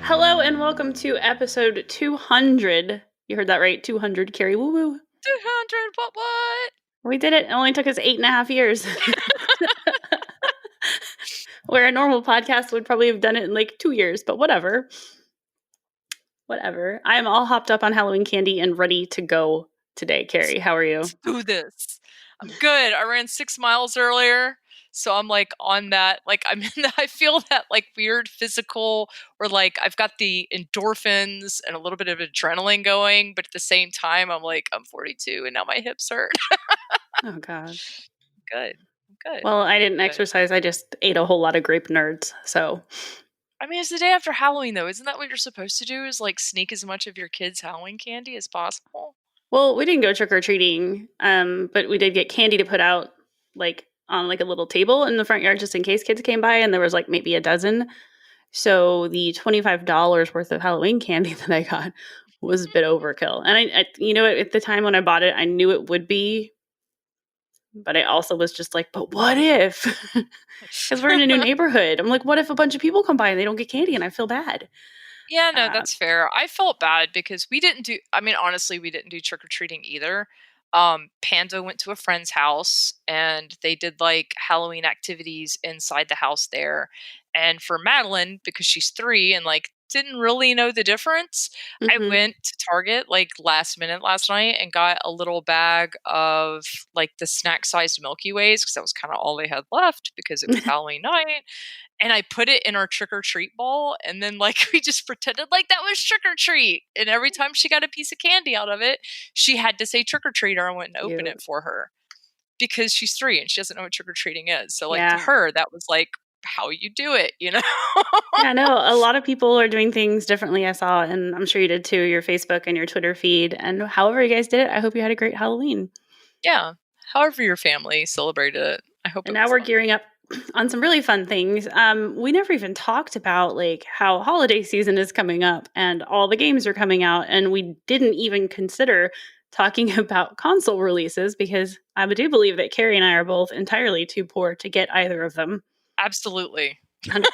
Hello and welcome to episode 200. You heard that right, 200, Carrie. Woo woo. 200, what? We did it. It only took us 8.5 years. Where a normal podcast would probably have done it in like 2 years, but whatever. Whatever. I'm all hopped up on Halloween candy and ready to go today, Carrie. How are you? Let's do this. I'm good. I ran 6 miles earlier, so I'm like on that. Like I feel that like weird physical, or like I've got the endorphins and a little bit of adrenaline going, but at the same time, I'm like I'm 42 and now my hips hurt. Oh God. Good. Good. Well, I didn't Good. exercise. I just ate a whole lot of grape nerds. So I mean, it's the day after Halloween, though. Isn't that what you're supposed to do? Is like sneak as much of your kids' Halloween candy as possible? well, we didn't go trick or treating, but we did get candy to put out like on like a little table in the front yard just in case kids came by, and there was like maybe a dozen. So the $25 worth of Halloween candy that I got was a bit overkill. And I you know, at the time when I bought it, I knew it would be, but I also was just like, but what if? Because we're in a new neighborhood. I'm like, what if a bunch of people come by and they don't get candy and I feel bad? Yeah, no, that's fair. I felt bad because we didn't do, I mean, honestly, we didn't do trick or treating either. Panda went to a friend's house and they did like Halloween activities inside the house there. And for Madeline, because she's 3 and like didn't really know the difference, I Mhm. went to Target like last minute last night and got a little bag of like the snack sized Milky Ways because that was kind of all they had left because it was Halloween night. And I put it in our trick or treat bowl, and then like we just pretended like that was trick or treat. And every time she got a piece of candy out of it, she had to say trick or treat, or I went and open Cute. it for her because she's 3 and she doesn't know what trick or treating is. So like to Yeah. her, that was like how you do it, you know? Yeah, no, a lot of people are doing things differently. I saw, and I'm sure you did too, your Facebook and your Twitter feed. And however you guys did it, I hope you had a great Halloween. Yeah. However your family celebrated it, I hope And it now was we're fun. gearing up on some really fun things. We never even talked about like how holiday season is coming up and all the games are coming out, and we didn't even consider talking about console releases because I do believe that Carrie and I are both entirely too poor to get either of them. Absolutely. 100%.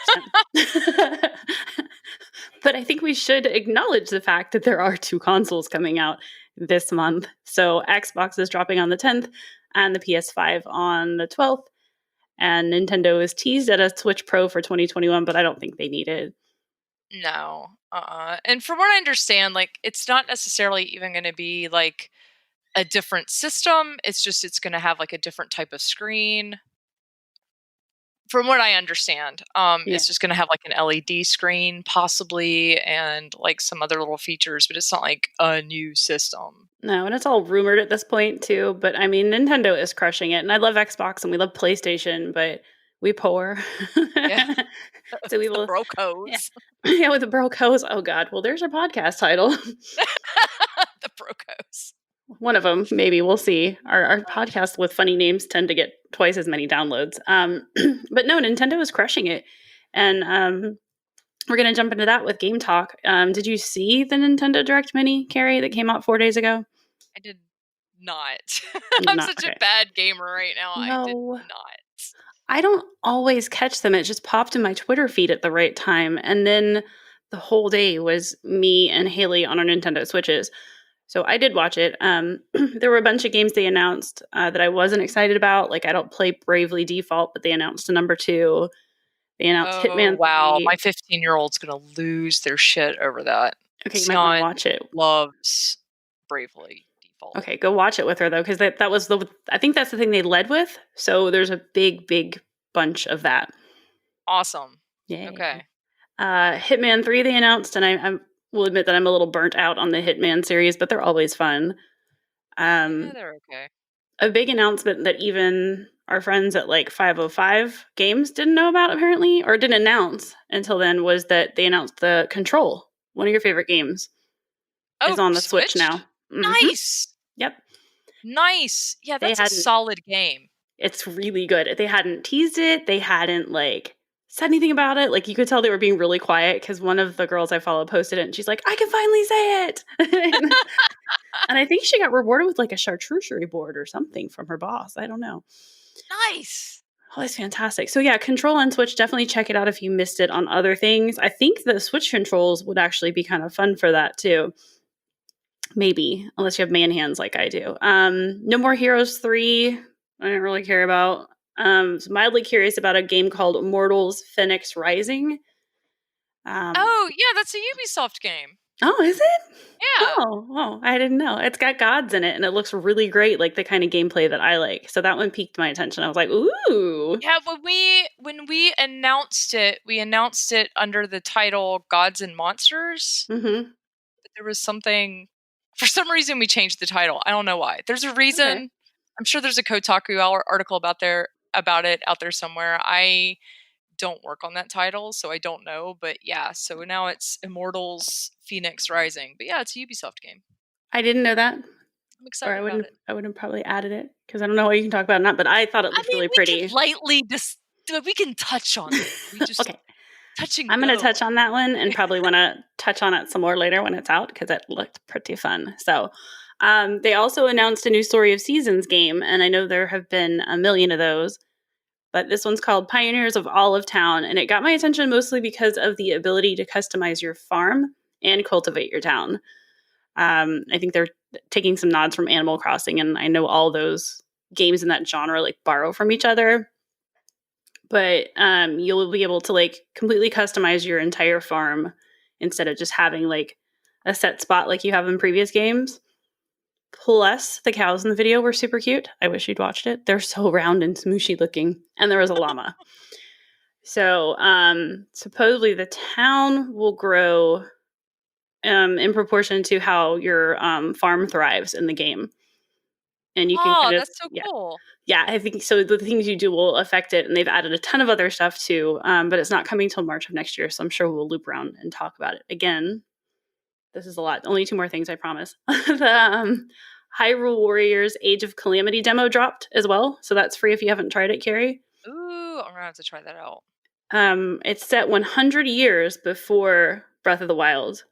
But I think we should acknowledge the fact that there are 2 consoles coming out this month. So Xbox is dropping on the 10th and the PS5 on the 12th. And Nintendo is teased at a Switch Pro for 2021, but I don't think they need it. No. And from what I understand, like it's not necessarily even going to be like a different system. It's just it's going to have like a different type of screen. From what I understand, Yeah. it's just going to have like an LED screen possibly and like some other little features, but it's not like a new system. No, and it's all rumored at this point too. But I mean, Nintendo is crushing it, and I love Xbox and we love PlayStation, but we poor. Yeah. So we The will, yeah, Brocos. yeah, with the Brocos. Oh God, well, there's our podcast title. The Brocos. One of them, maybe we'll see. Our podcasts with funny names tend to get twice as many downloads. But no, Nintendo is crushing it, and we're gonna jump into that with Game Talk. Did you see the Nintendo Direct Mini, Carrie, that came out 4 days ago? I did not. You did I'm not. such a Okay. bad gamer right now. I did No, not. I don't always catch them. It just popped in my Twitter feed at the right time, and then the whole day was me and Haley on our Nintendo Switches. So I did watch it. There were a bunch of games they announced that I wasn't excited about. Like I don't play Bravely Default, but they announced a number 2. They announced Oh, Hitman wow. 3. My 15-year-old's going to lose their shit over that. Okay, you might want to Sion watch it. loves Bravely Default. Okay, go watch it with her though, because that was I think that's the thing they led with. So there's a big bunch of that. Awesome. Yay. Okay. Hitman 3 they announced, and I will admit that I'm a little burnt out on the Hitman series, but they're always fun. Yeah, they're okay. A big announcement that even our friends at like 505 Games didn't know about apparently, or didn't announce until then, was that they announced the Control, one of your favorite games, is on the Switch now. Mm-hmm. Nice. Yep. Nice. Yeah, They that's a hadn't. solid game. It's really good. They hadn't teased it. They hadn't like said anything about it. Like you could tell they were being really quiet because one of the girls I follow posted it and she's like, I can finally say it. And I think she got rewarded with like a charcuterie board or something from her boss. I don't know. Nice. Oh, that's fantastic. So yeah, Control on Switch, definitely check it out if you missed it on other things. I think the Switch controls would actually be kind of fun for that too. Maybe, unless you have man hands like I do. No More Heroes 3, I don't really care about. Mildly curious about a game called Immortals Phoenix Rising. Oh, yeah, that's a Ubisoft game. Oh, is it? Yeah. Oh, I didn't know. It's got gods in it, and it looks really great, like the kind of gameplay that I like. So that one piqued my attention. I was like, ooh. Yeah, when we announced it, we announced it under the title Gods and Monsters. Mm-hmm. There was something, for some reason we changed the title. I don't know why. There's a Okay. reason. I'm sure there's a Kotaku article about it out there somewhere. I don't work on that title, so I don't know. But yeah, so now it's Immortals Phoenix Rising. But yeah, it's a Ubisoft game. I didn't know that, I'm or excited about it. I would have probably added it because I don't know what you can talk about or not. But I thought it I looked mean, really we pretty. can lightly we can touch on it. We just Okay, touch and I'm go. going to touch on that one and probably want to touch on it some more later when it's out because it looked pretty fun. So, they also announced a new Story of Seasons game, and I know there have been a million of those. But this one's called Pioneers of Olive Town, and it got my attention mostly because of the ability to customize your farm and cultivate your town. I think they're taking some nods from Animal Crossing, and I know all those games in that genre like borrow from each other. But you'll be able to like completely customize your entire farm instead of just having like a set spot like you have in previous games. Plus, the cows in the video were super cute. I wish you'd watched it. They're so round and smooshy looking. And there was a llama. So, supposedly the town will grow in proportion to how your farm thrives in the game. And you can Oh, kind of, that's so yeah. cool. Yeah, I think so. The things you do will affect it. And they've added a ton of other stuff too. But it's not coming till March of next year. So I'm sure we'll loop around and talk about it again. This is a lot. Only two more things, I promise. The Hyrule Warriors Age of Calamity demo dropped as well. So that's free if you haven't tried it, Carrie. Ooh, I'm gonna have to try that out. It's set 100 years before Breath of the Wild.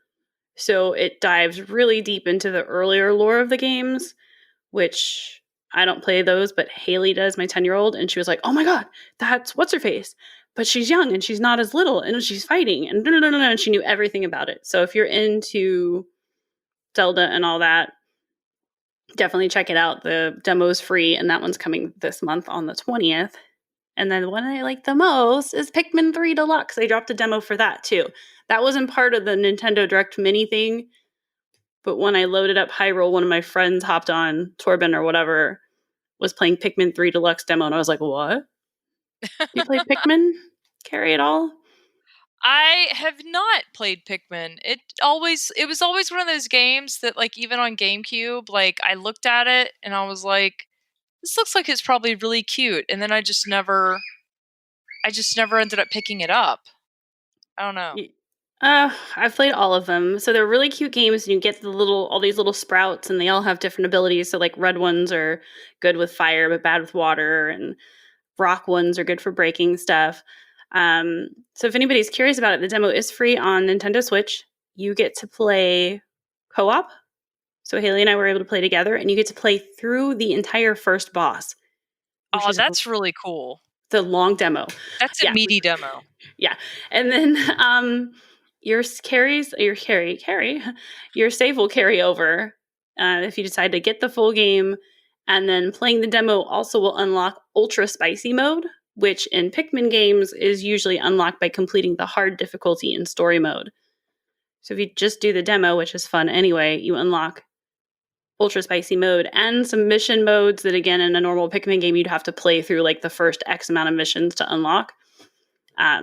So it dives really deep into the earlier lore of the games, which I don't play those, but Haley does, my 10-year-old. And she was like, oh my God, that's what's her face. But she's young and she's not as little and she's fighting and and she knew everything about it. So if you're into Zelda and all that, definitely check it out. The demo is free, and that one's coming this month on the 20th. And then the one I like the most is Pikmin 3 Deluxe. They dropped a demo for that too. That wasn't part of the Nintendo Direct Mini thing, but when I loaded up Hyrule, one of my friends hopped on, Torben or whatever, was playing Pikmin 3 Deluxe demo, and I was like, what? You play Pikmin? Carrie at all? I have not played Pikmin. It was always one of those games that, like, even on GameCube, like, I looked at it and I was like, this looks like it's probably really cute, and then I just never ended up picking it up. I don't know. I've played all of them. So they're really cute games, and you get all these little sprouts, and they all have different abilities. So like red ones are good with fire, but bad with water, and rock ones are good for breaking stuff. So if anybody's curious about it, the demo is free on Nintendo Switch. You get to play co-op. So Haley and I were able to play together, and you get to play through the entire first boss, which Oh, is that's really cool. the long demo. That's a Yeah. meaty demo. Yeah. And then your Carrie, your save will carry over if you decide to get the full game. And then playing the demo also will unlock ultra spicy mode, which in Pikmin games is usually unlocked by completing the hard difficulty in story mode. So if you just do the demo, which is fun anyway, you unlock ultra spicy mode and some mission modes that, again, in a normal Pikmin game, you'd have to play through like the first X amount of missions to unlock.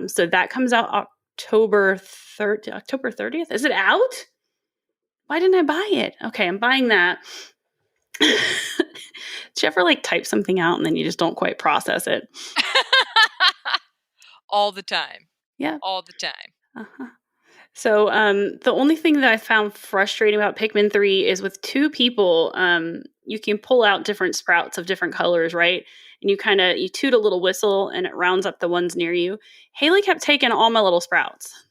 So that comes out October 30th. Is it out? Why didn't I buy it? Okay, I'm buying that. Did you ever like type something out and then you just don't quite process it? All the time. Yeah. All the time. Uh-huh. So the only thing that I found frustrating about Pikmin 3 is with two people, you can pull out different sprouts of different colors, right? And you toot a little whistle and it rounds up the ones near you. Haley kept taking all my little sprouts.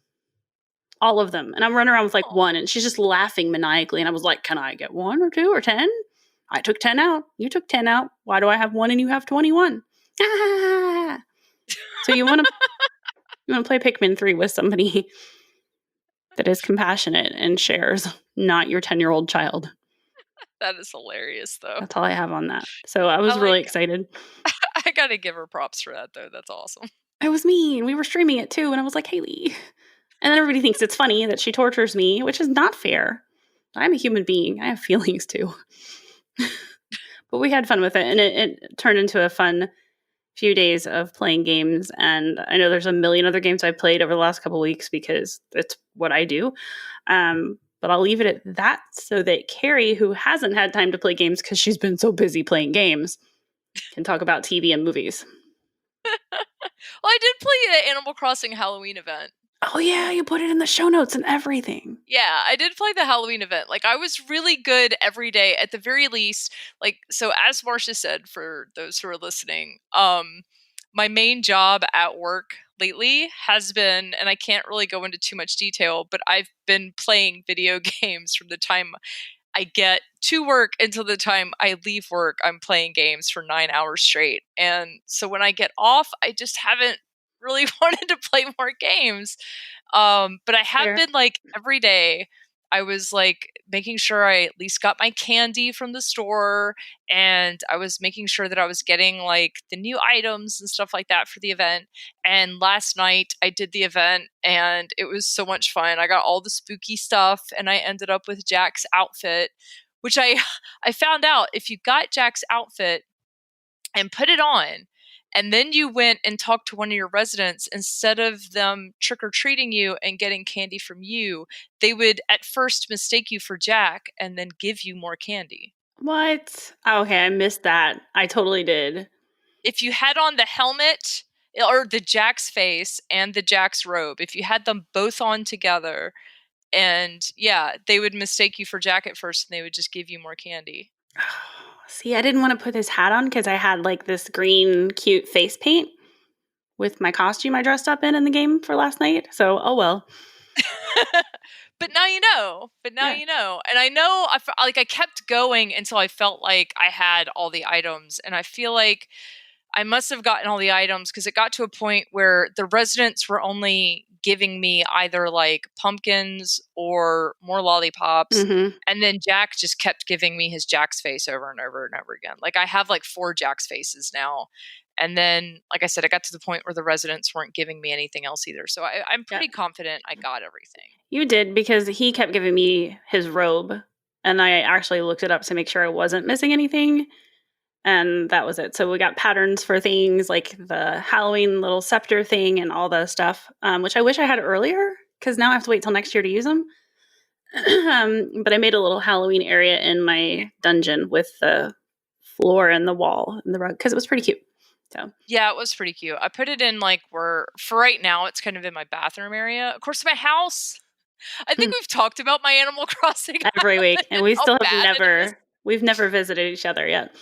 All of them. And I'm running around with like one, and she's just laughing maniacally. And I was like, can I get 1 or 2 or 10? I took 10 out. You took 10 out. Why do I have 1 and you have 21? Ah! So you want to play Pikmin 3 with somebody that is compassionate and shares, not your 10-year-old child. That is hilarious, though. That's all I have on that. So I was I really excited. I gotta give her props for that, though. That's awesome. It was me, and we were streaming it too, and I was like, Haley. And then everybody thinks it's funny that she tortures me, which is not fair. I'm a human being. I have feelings too. But we had fun with it, and it turned into a fun few days of playing games. And I know there's a million other games I've played over the last couple of weeks because it's what I do. But I'll leave it at that so that Carrie, who hasn't had time to play games because she's been so busy playing games, can talk about TV and movies. Well, I did play the Animal Crossing Halloween event. Oh, yeah, you put it in the show notes and everything. Yeah, I did play the Halloween event. Like, I was really good every day, at the very least. Like, so as Marcia said, for those who are listening, my main job at work lately has been, and I can't really go into too much detail, but I've been playing video games from the time I get to work until the time I leave work. I'm playing games for 9 hours straight. And so when I get off, I just haven't really wanted to play more games. But I have been like every day. I was like making sure I at least got my candy from the store, and I was making sure that I was getting like the new items and stuff like that for the event. And last night I did the event, and it was so much fun. I got all the spooky stuff, and I ended up with Jack's outfit, which I found out if you got Jack's outfit and put it on, and then you went and talked to one of your residents, instead of them trick-or-treating you and getting candy from you, they would at first mistake you for Jack and then give you more candy. What? Oh, okay, I missed that. I totally did. If you had on the helmet, or the Jack's face and the Jack's robe, if you had them both on together, and yeah, they would mistake you for Jack at first, and they would just give you more candy. See, I didn't want to put this hat on because I had like this green cute face paint with my costume I dressed up in the game for last night. So, oh well. But now you know. And I know, I kept going until I felt like I had all the items. And I feel like I must have gotten all the items because it got to a point where the residents were only giving me either like pumpkins or more lollipops. Mm-hmm. And then Jack just kept giving me his Jack's face over and over and over again. Like, I have like 4 Jack's faces now. And then, like I said, I got to the point where the residents weren't giving me anything else either. So I'm pretty confident I got everything. You did, because he kept giving me his robe. And I actually looked it up to make sure I wasn't missing anything. And that was it. So we got patterns for things like the Halloween little scepter thing and all the stuff, which I wish I had earlier because now I have to wait till next year to use them. But I made a little Halloween area in my dungeon with the floor and the wall and the rug because it was pretty cute. So yeah, it was pretty cute. I put it in like where, for right now, it's kind of in my bathroom area. Of course, my house. I think we've talked about my Animal Crossing every week, and we still have we've never visited each other yet.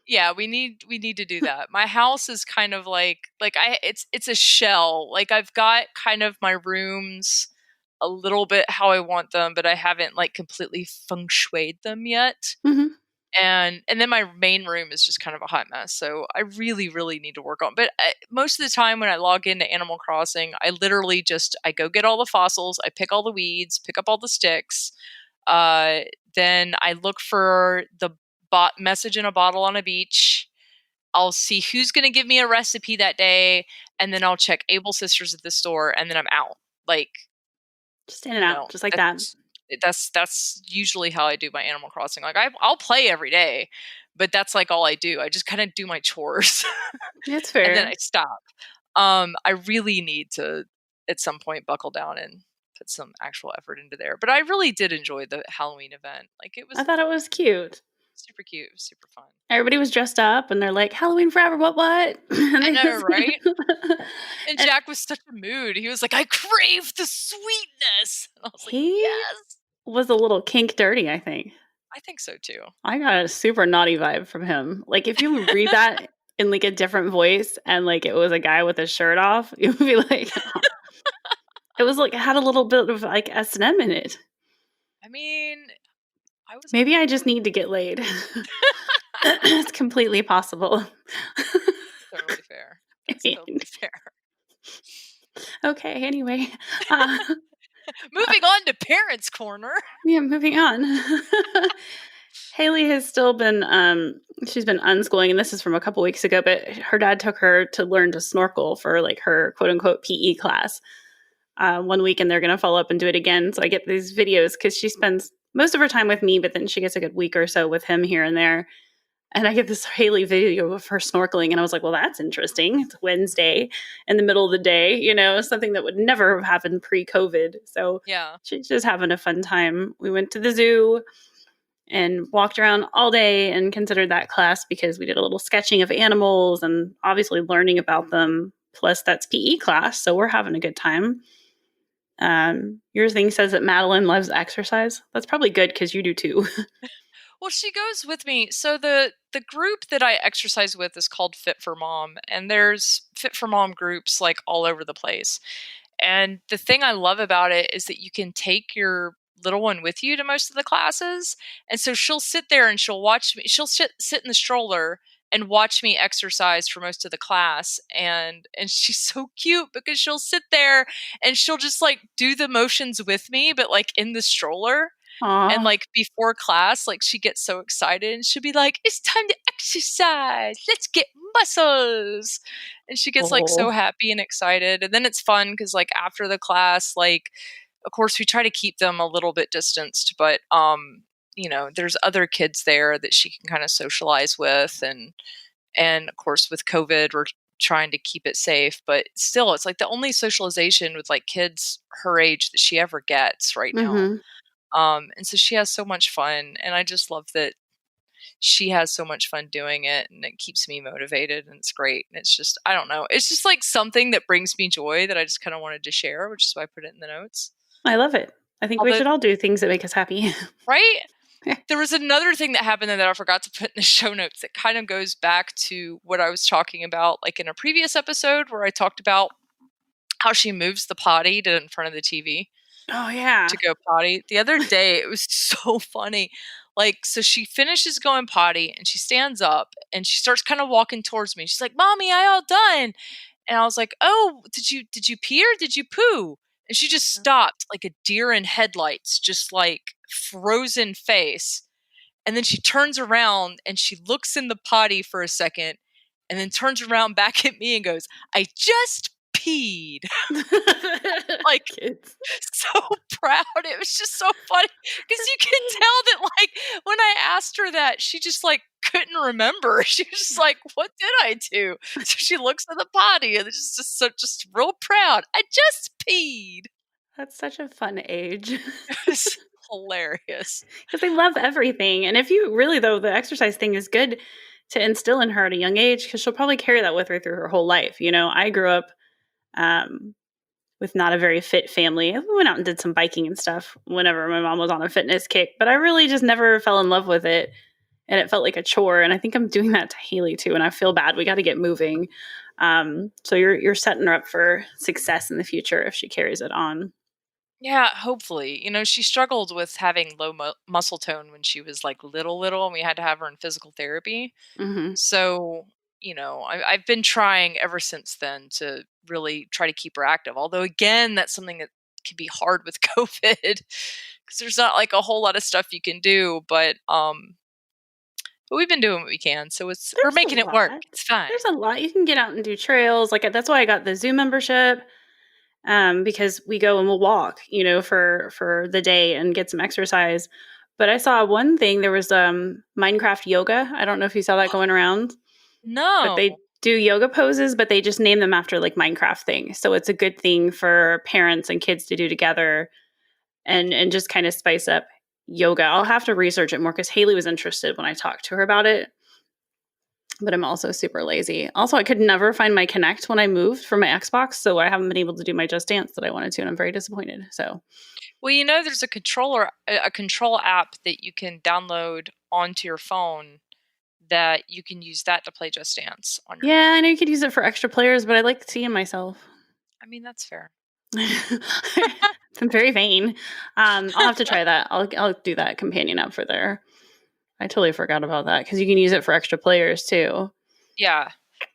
Yeah, we need to do that. My house is kind of like it's a shell. Like, I've got kind of my rooms a little bit how I want them, but I haven't like completely feng shuied them yet. Mm-hmm. And then my main room is just kind of a hot mess. So I really, really need to work on. But most of the time when I log into Animal Crossing, I literally I go get all the fossils, I pick all the weeds, pick up all the sticks. Then I look for the message in a bottle on a beach. I'll see who's going to give me a recipe that day, and then I'll check Able Sisters at the store, and then I'm out. Like, just in and out, just like that. That's usually how I do my Animal Crossing. Like, I'll play every day, but that's like all I do. I just kind of do my chores. That's fair. And then I stop. I really need to at some point buckle down and put some actual effort into there. But I really did enjoy the Halloween event. Like, I thought it was cute. Super cute. It was super fun. Everybody was dressed up and they're like, Halloween forever, what? I know, right? And Jack was such a mood. He was like, I crave the sweetness. And I was like, yes. Was a little kink dirty, I think. I think so too. I got a super naughty vibe from him. Like, if you read that in like a different voice and like it was a guy with his shirt off, you would be like, oh. It was like, it had a little bit of like S&M in it. I mean, maybe I just need to get laid. It's completely possible. Totally fair. fair. I That's mean, totally fair. okay, anyway. Uh, Moving on to Parents Corner. yeah, moving on. Haley has still been, she's been unschooling, and this is from a couple weeks ago, but her dad took her to learn to snorkel for like her quote unquote PE class 1 week, and they're going to follow up and do it again. So I get these videos because she spends most of her time with me, but then she gets a good week or so with him here and there. And I get this Haley video of her snorkeling, and I was like, well, that's interesting. It's Wednesday in the middle of the day, something that would never have happened pre-COVID. So Yeah. she's just having a fun time. We went to the zoo and walked around all day and considered that class because we did a little sketching of animals and obviously learning about them. Plus, that's PE class, so we're having a good time. Your thing says that Madeline loves exercise. That's probably good because you do too. Well, she goes with me. So the group that I exercise with is called Fit for Mom, and there's Fit for Mom groups like all over the place. And the thing I love about it is that you can take your little one with you to most of the classes. And so she'll sit there and she'll watch me. She'll sit in the stroller and watch me exercise for most of the class. And she's so cute because she'll sit there and she'll just like do the motions with me, but like in the stroller. And Aw. like before class, like she gets so excited and she'll be like, "It's time to exercise. Let's get muscles." And she gets like so Oh. happy and excited. And then it's fun because like after the class, like of course we try to keep them a little bit distanced, but there's other kids there that she can kind of socialize with, and of course with COVID we're trying to keep it safe, but still it's like the only socialization with like kids her age that she ever gets right now. Mm-hmm. And so she has so much fun, and I just love that she has so much fun doing it, and it keeps me motivated, and it's great. And it's just, I don't know, it's just like something that brings me joy that I just kind of wanted to share, which is why I put it in the notes. I love it. I think we Although, should all do things that make us happy. right? There was another thing that happened that I forgot to put in the show notes that kind of goes back to what I was talking about, like in a previous episode where I talked about how she moves the potty to in front of the TV. Oh, yeah. To go potty. The other day, it was so funny. Like, so she finishes going potty and she stands up and she starts kind of walking towards me. She's like, "Mommy, I all done." And I was like, "Oh, did you pee or did you poo?" And she just stopped like a deer in headlights, just like frozen face. And then she turns around and she looks in the potty for a second and then turns around back at me and goes, "I just peed." Like, Kids. so proud. It was just so funny because you can tell that, like, when I asked her that, she just like couldn't remember. She was just like, "What did I do?" So she looks at the potty and it's just real proud. "I just peed." That's such a fun age. It was hilarious. Because they love everything. And if you really, though, the exercise thing is good to instill in her at a young age because she'll probably carry that with her through her whole life. I grew up um, with not a very fit family. We went out and did some biking and stuff whenever my mom was on a fitness kick, but I really just never fell in love with it. And it felt like a chore. And I think I'm doing that to Haley too. And I feel bad. We got to get moving. So you're setting her up for success in the future if she carries it on. Yeah, hopefully. She struggled with having low muscle tone when she was like little, and we had to have her in physical therapy. Mm-hmm. So, I've been trying ever since then to really try to keep her active. Although, again, that's something that can be hard with COVID because there's not like a whole lot of stuff you can do. But we've been doing what we can, so we're There's a making it work. lot. It's fine. There's a lot. You can get out and do trails. Like that's why I got the zoo membership. Because we go and we'll walk, for the day and get some exercise. But I saw one thing. There was Minecraft yoga. I don't know if you saw that going around, but No. they do yoga poses, but they just name them after like Minecraft things. So it's a good thing for parents and kids to do together, and just kind of spice up yoga. I'll have to research it more because Haley was interested when I talked to her about it. But I'm also super lazy. Also, I could never find my Connect when I moved from my Xbox, so I haven't been able to do my Just Dance that I wanted to, and I'm very disappointed. So, Well, there's a control app that you can download onto your phone that you can use that to play Just Dance on your phone. yeah, I know you could use it for extra players, but I like seeing myself. I mean, that's fair. I'm very vain. I'll have to try that. I'll do that companion app for there. I totally forgot about that because you can use it for extra players too. Yeah.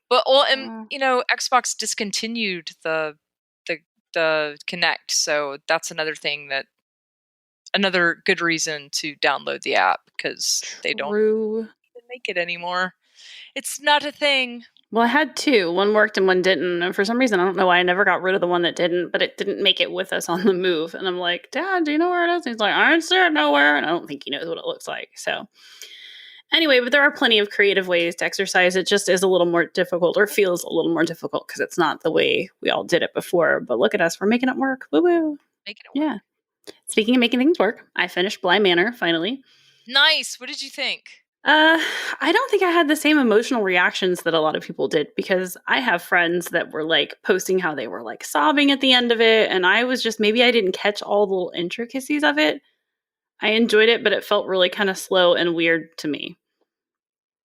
But well, and Uh, Xbox discontinued the the Kinect, so that's another thing another good reason to download the app because they don't True. even make it anymore. It's not a thing. Well, I had two. One worked and one didn't. And for some reason, I don't know why I never got rid of the one that didn't, but it didn't make it with us on the move. And I'm like, Dad, do you know where it is? And he's like, I ain't sure nowhere. And I don't think he knows what it looks like. So anyway, but there are plenty of creative ways to exercise. It just is a little more difficult or feels a little more difficult because it's not the way we all did it before. But look at us. We're making it work. Woo woo. Making it work. Yeah. Speaking of making things work, I finished Bly Manor finally. Nice. What did you think? Uh, I don't think I had the same emotional reactions that a lot of people did because I have friends that were like posting how they were like sobbing at the end of it. And I was just, maybe I didn't catch all the little intricacies of it. I enjoyed it, but it felt really kind of slow and weird to me.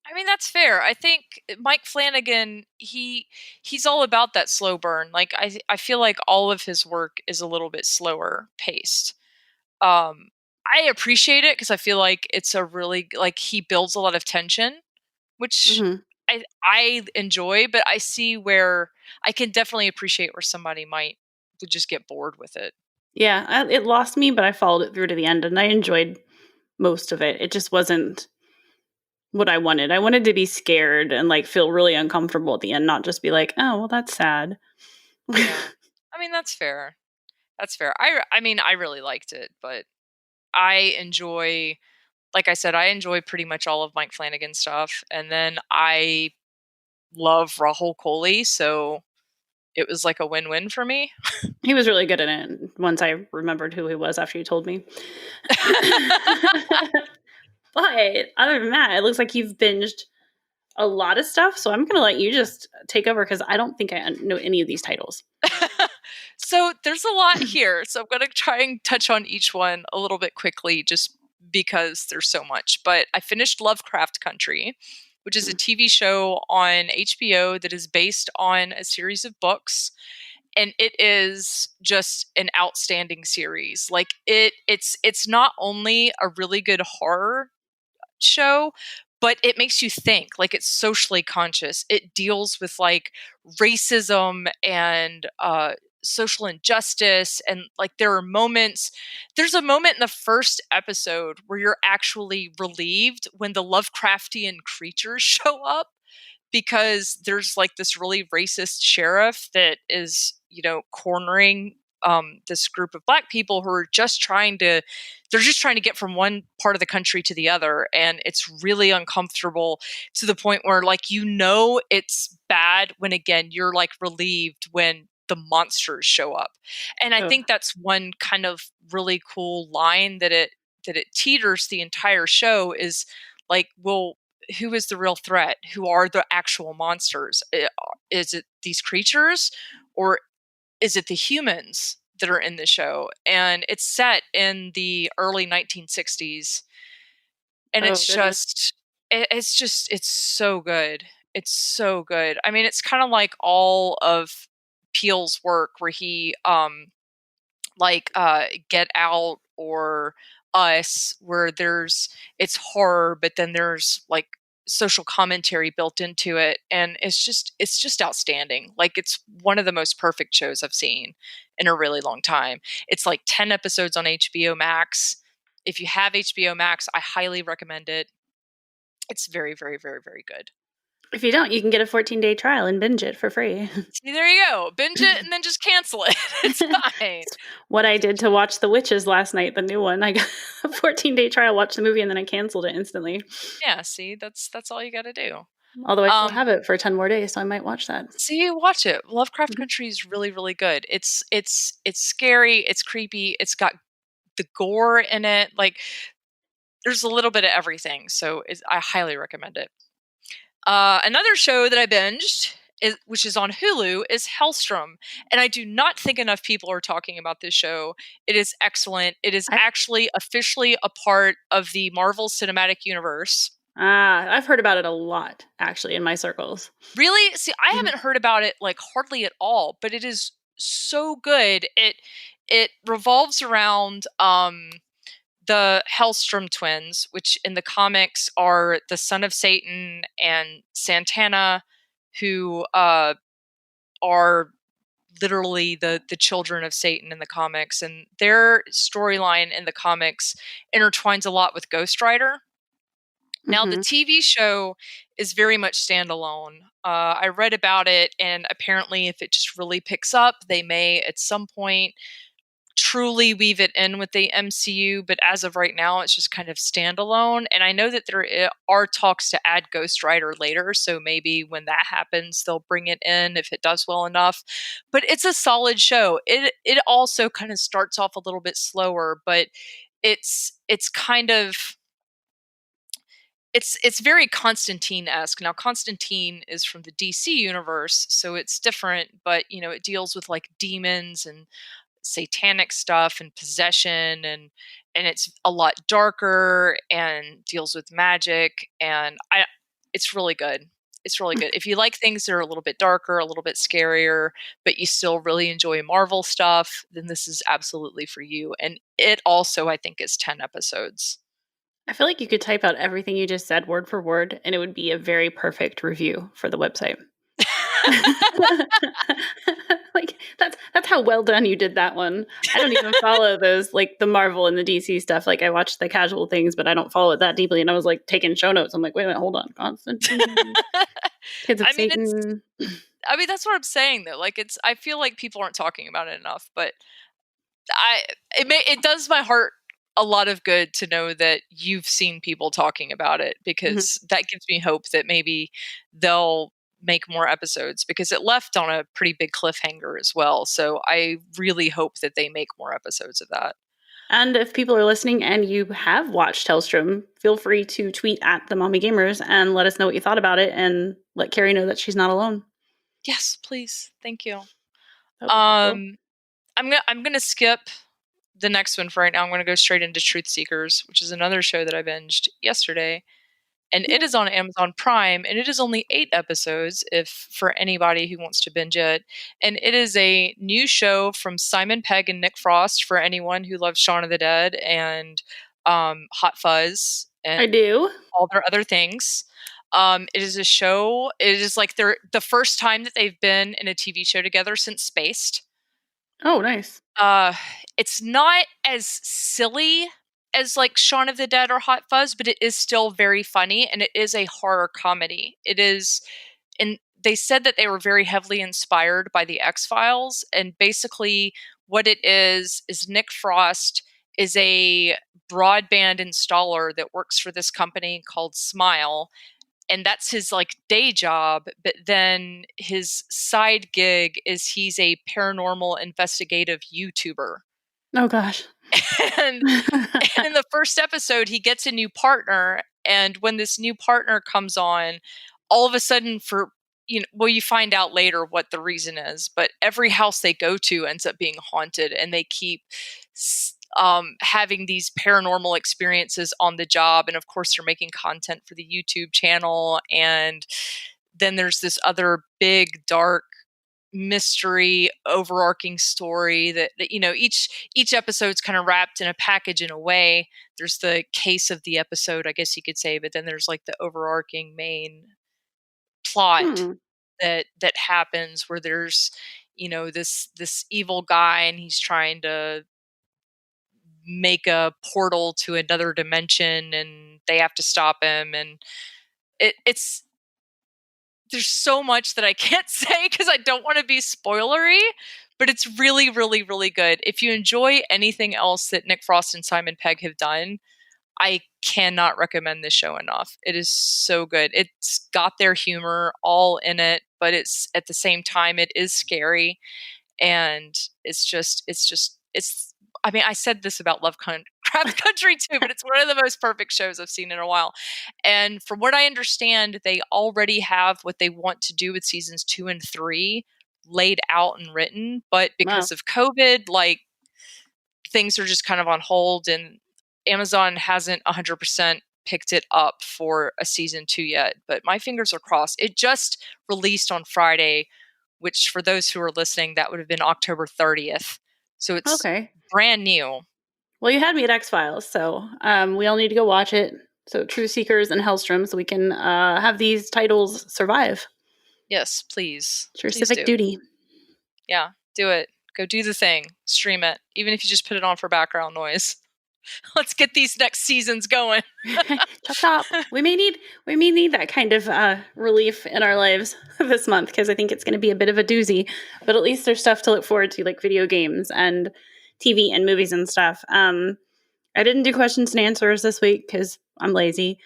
I mean, that's fair. I think Mike Flanagan, he's all about that slow burn. Like I feel like all of his work is a little bit slower paced. Um I appreciate it because I feel like it's a really like he builds a lot of tension, which Hmm. I enjoy, but I see where I can definitely appreciate where somebody would just get bored with it. Yeah, it lost me, but I followed it through to the end and I enjoyed most of it. It just wasn't what I wanted. I wanted to be scared and like feel really uncomfortable at the end, not just be like, oh, well, that's sad. Yeah. I mean, that's fair. That's fair. I mean, I really liked it, but I enjoy like I said, I enjoy pretty much all of Mike Flanagan's stuff, and then I love Rahul Kohli, so it was like a win-win for me. He was really good in it once I remembered who he was after you told me. But other than that, it looks like you've binged a lot of stuff. So I'm going to let you just take over because I don't think I know any of these titles. So there's a lot here, so I'm going to try and touch on each one a little bit quickly just because there's so much. But I finished Lovecraft Country, which is a TV show on HBO that is based on a series of books, and it is just an outstanding series. Like it's not only a really good horror show, but it makes you think. Like it's socially conscious. It deals with like racism and social injustice, and like there's a moment in the first episode where you're actually relieved when the Lovecraftian creatures show up, because there's like this really racist sheriff that is, cornering this group of black people who are they're just trying to get from one part of the country to the other. And it's really uncomfortable to the point where like, it's bad when again, you're like relieved when the monsters show up. And I Oh, think that's one kind of really cool line that it teeters the entire show is like, well, who is the real threat? Who are the actual monsters? Is it these creatures, or is it the humans that are in the show? And it's set in the early 1960s, and oh goodness. it's so good. It's so good. I mean, it's kind of like all of Peele's work where he like Get Out or Us, where it's horror, but then there's like social commentary built into it, and it's just outstanding. Like it's one of the most perfect shows I've seen in a really long time. It's like 10 episodes on HBO Max. If you have HBO Max, I highly recommend it. It's very, very, very, very good. If you don't, you can get a 14-day trial and binge it for free. See, there you go. Binge it and then just cancel it. It's fine. What I did to watch The Witches last night, the new one. I got a 14-day trial, watched the movie, and then I canceled it instantly. Yeah, see, that's all you got to do. Although I still Um, have it for 10 more days, so I might watch that. See, watch it. Lovecraft Mhm. Country is really, really good. It's scary. It's creepy. It's got the gore in it. Like there's a little bit of everything. So I highly recommend it. Another show that I binged, which is on Hulu, is Helstrom, and I do not think enough people are talking about this show. It is excellent. It is I, actually officially a part of the Marvel Cinematic Universe. I've heard about it a lot, actually, in my circles. Really? See, I Mhm. haven't heard about it like hardly at all, but it is so good. It revolves around the Helstrom twins, which in the comics are the son of Satan and Santana, who are literally the children of Satan in the comics, and their storyline in the comics intertwines a lot with Ghost Rider. Now, the Mm-hmm. TV show is very much standalone. I read about it, and apparently, if it just really picks up, they may at some point truly weave it in with the MCU. But as of right now, it's just kind of standalone. And I know that there are talks to add Ghost Rider later, so maybe when that happens, they'll bring it in if it does well enough. But it's a solid show. It also kind of starts off a little bit slower, but it's kind of it's very Constantine-esque. Now, Constantine is from the DC universe, so it's different, but it deals with like demons and satanic stuff and possession, and it's a lot darker and deals with magic, and it's really good. It's really good. If you like things that are a little bit darker, a little bit scarier, but you still really enjoy Marvel stuff, then this is absolutely for you. And it also, I think, is 10 episodes. I feel like you could type out everything you just said word for word, and it would be a very perfect review for the website. Like that's how well done you did that one. I don't even follow those, like the Marvel and the DC stuff. Like I watch the casual things, but I don't follow it that deeply. And I was like taking show notes. I'm like, wait a minute, hold on, Constantine, Kids of I mean, Satan. that's what I'm saying though. Like I feel like people aren't talking about it enough, but it does my heart a lot of good to know that you've seen people talking about it, because that gives me hope that maybe they'll make more episodes, because it left on a pretty big cliffhanger as well. So I really hope that they make more episodes of that. And if people are listening and you have watched Helstrom, feel free to tweet at the Mommy Gamers and let us know what you thought about it, and let Carrie know that she's not alone. Yes, please. Thank you. That would be helpful. I'm gonna skip the next one for right now. I'm gonna go straight into Truth Seekers, which is another show that I binged yesterday. And it is on Amazon Prime, and it is only 8 episodes, if for anybody who wants to binge it. And it is a new show from Simon Pegg and Nick Frost, for anyone who loves Shaun of the Dead and Hot Fuzz I and do. all their other things. It is a show. It is like the first time that they've been in a TV show together since Spaced. Oh, nice. Uh, it's not as silly as like Shaun of the Dead or Hot Fuzz, but it is still very funny, and it is a horror comedy. It is, and they said that they were very heavily inspired by the X-Files, and basically what it is Nick Frost is a broadband installer that works for this company called Smile, and that's his like day job. But then his side gig is he's a paranormal investigative YouTuber. Oh gosh. and, and in the first episode, he gets a new partner, and when this new partner comes on, all of a sudden, you find out later what the reason is, but every house they go to ends up being haunted, and they keep having these paranormal experiences on the job. And of course, they're making content for the YouTube channel. And then there's this other big, dark mystery overarching story that each episode's kind of wrapped in a package in a way. There's the case of the episode, I guess you could say, but then there's like the overarching main plot that happens, where there's this evil guy, and he's trying to make a portal to another dimension, and they have to stop him. And it's there's so much that I can't say because I don't want to be spoilery, but it's really, really, really good. If you enjoy anything else that Nick Frost and Simon Pegg have done, I cannot recommend this show enough. It is so good. It's got their humor all in it, but it's at the same time, it is scary. And it's I mean, I said this about Lovecraft Country too, but it's one of the most perfect shows I've seen in a while. And from what I understand, they already have what they want to do with seasons 2 and 3 laid out and written, but because Wow. of COVID, like, things are just kind of on hold, and Amazon hasn't 100% picked it up for a season 2 yet, but my fingers are crossed. It just released on Friday, which for those who are listening, that would have been October 30th. So it's Okay. brand new. Well, you had me at X-Files, so we all need to go watch it. So Truth Seekers and Helstrom, so we can have these titles survive. Yes, please. It's your Please civic do. duty. Yeah, do it. Go do the thing. Stream it. Even if you just put it on for background noise. Let's get these next seasons going. Chop chop. We may need that kind of relief in our lives this month, because I think it's going to be a bit of a doozy. But at least there's stuff to look forward to, like video games and TV and movies and stuff. I didn't do questions and answers this week because I'm lazy.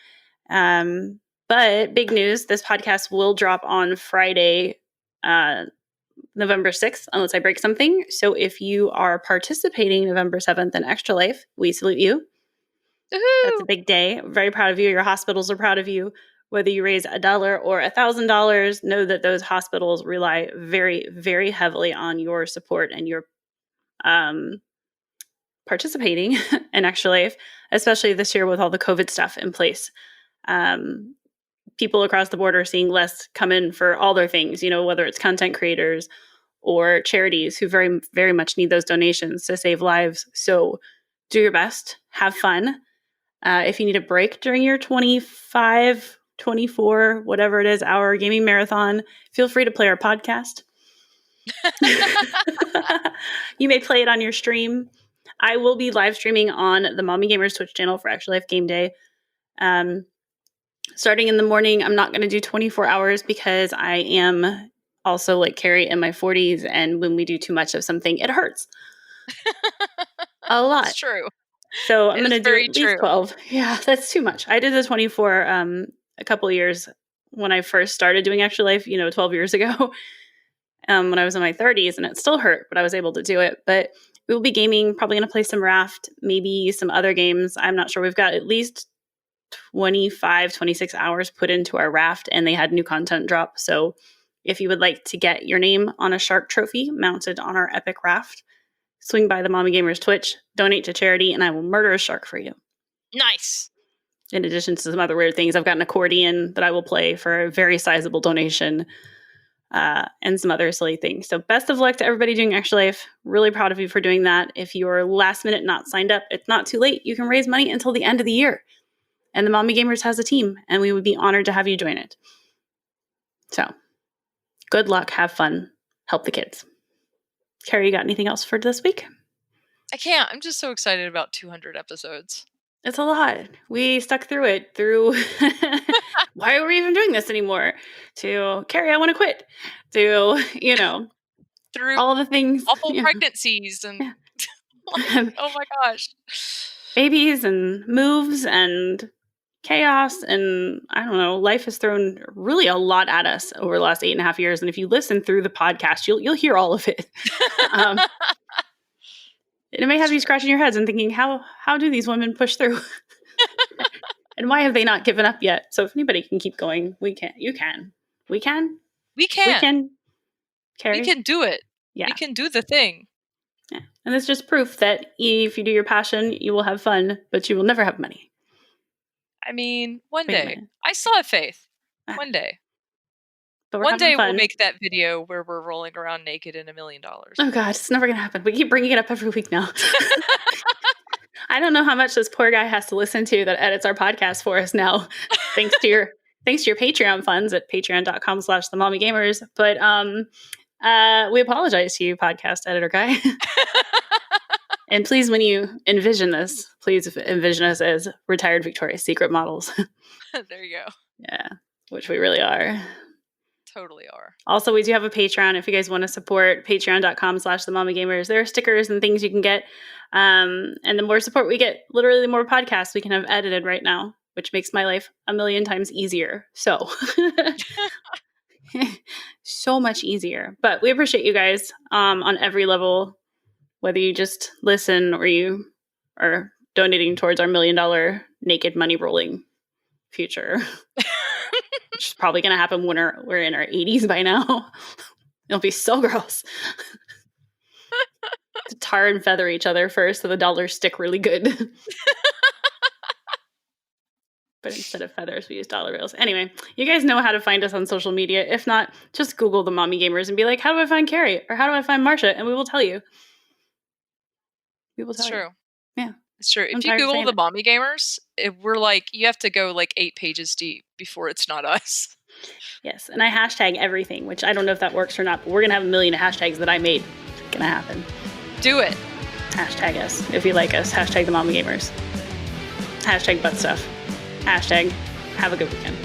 But big news: this podcast will drop on Friday, November 6th, unless I break something. So if you are participating November 7th in Extra Life, we salute you. Woohoo! That's a big day. Very proud of you. Your hospitals are proud of you. Whether you raise $1 or $1,000, know that those hospitals rely very, very heavily on your support and your participating in Extra Life, especially this year with all the COVID stuff in place. People across the board are seeing less come in for all their things, whether it's content creators or charities who very, very much need those donations to save lives. So do your best. Have fun. If you need a break during your 25, 24, whatever it is, hour gaming marathon, feel free to play our podcast. You may play it on your stream. I will be live streaming on the Mommy Gamers Twitch channel for Extra Life Game Day. Starting in the morning, I'm not going to do 24 hours because I am also like Carrie in my 40s. And when we do too much of something, it hurts a lot. It's true. So I'm going to do at least 12. Yeah, that's too much. I did the 24 a couple of years when I first started doing Extra Life, 12 years ago, when I was in my 30s, and it still hurt, but I was able to do it. But we will be gaming, probably going to play some Raft, maybe some other games. I'm not sure. We've got at least 25, 26 hours put into our Raft, and they had new content drop. So if you would like to get your name on a shark trophy mounted on our epic Raft, swing by the Mommy Gamers Twitch, donate to charity, and I will murder a shark for you. Nice. In addition to some other weird things, I've got an accordion that I will play for a very sizable donation, and some other silly things. So best of luck to everybody doing Extra Life. Really proud of you for doing that. If you're last minute not signed up, it's not too late. You can raise money until the end of the year. And the Mommy Gamers has a team, and we would be honored to have you join it. So good luck, have fun, help the kids. Carrie, you got anything else for this week? I can't. I'm just so excited about 200 episodes. It's a lot. We stuck through it, why are we even doing this anymore? To Carrie, I want to quit. To, through all the things. Awful pregnancies and oh my gosh. Babies and moves and chaos, and I don't know, life has thrown really a lot at us over the last 8.5 years. And if you listen through the podcast, you'll hear all of it. It may have you scratching your heads and thinking, how do these women push through? And why have they not given up yet? So if anybody can keep going, we can. You can. We can. We can. Carrie? We can do it. Yeah. We can do the thing. Yeah. And it's just proof that if you do your passion, you will have fun, but you will never have money. I mean, one day. I still have faith. One day. But one day we'll make that video where we're rolling around naked in $1 million. Oh God, it's never going to happen. We keep bringing it up every week now. I don't know how much this poor guy has to listen to that edits our podcast for us now. Thanks to your Patreon funds at patreon.com/themommygamers. But we apologize to you, podcast editor guy. And please, when you envision this, please envision us as retired Victoria's Secret models. There you go. Yeah, which we really are. Totally are. Also, we do have a Patreon if you guys want to support. Patreon.com/themommygamers. There are stickers and things you can get. And the more support we get, literally the more podcasts we can have edited right now, which makes my life 1,000,000 times easier. So, so much easier. But we appreciate you guys on every level, whether you just listen or you are donating towards our $1 million naked money rolling future. Which is probably going to happen when we're in our 80s by now. It'll be so gross. To tar and feather each other first so the dollars stick really good. But instead of feathers, we use dollar bills. Anyway, you guys know how to find us on social media. If not, just Google the Mommy Gamers and be like, how do I find Carrie? Or how do I find Marcia? And we will tell you. We will tell you. It's true. Yeah. It's true. If you Google the Mommy Gamers, we're like, you have to go like 8 pages deep before it's not us. Yes, and I hashtag everything, which I don't know if that works or not, but we're going to have a million hashtags that I made. It's going to happen. Do it. Hashtag us if you like us. Hashtag the Mama Gamers. Hashtag butt stuff. Hashtag have a good weekend.